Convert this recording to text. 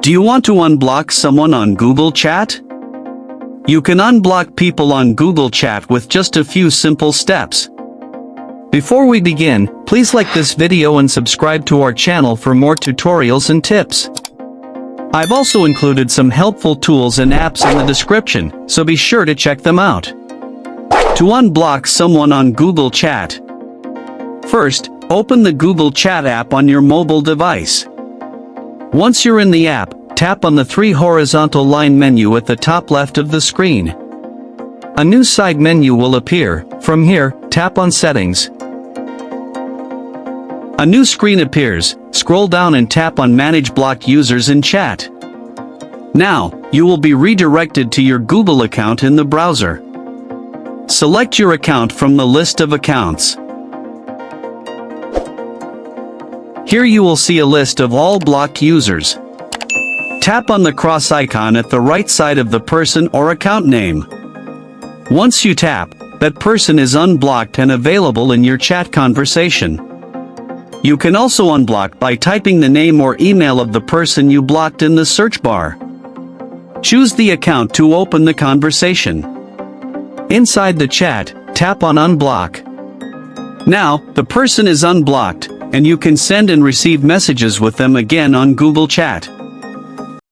Do you want to unblock someone on Google Chat? You can unblock people on Google Chat with just a few simple steps. Before we begin, please like this video and subscribe to our channel for more tutorials and tips. I've also included some helpful tools and apps in the description, so be sure to check them out. To unblock someone on Google Chat, first, open the Google Chat app on your mobile device. Once you're in the app, tap on the three horizontal line menu at the top left of the screen. A new side menu will appear. From here, tap on Settings. A new screen appears. Scroll down and tap on Manage Blocked Users in Chat. Now, you will be redirected to your Google account in the browser. Select your account from the list of accounts. Here you will see a list of all blocked users. Tap on the cross icon at the right side of the person or account name. Once you tap, that person is unblocked and available in your chat conversation. You can also unblock by typing the name or email of the person you blocked in the search bar. Choose the account to open the conversation. Inside the chat, tap on Unblock. Now, the person is unblocked, and you can send and receive messages with them again on Google Chat.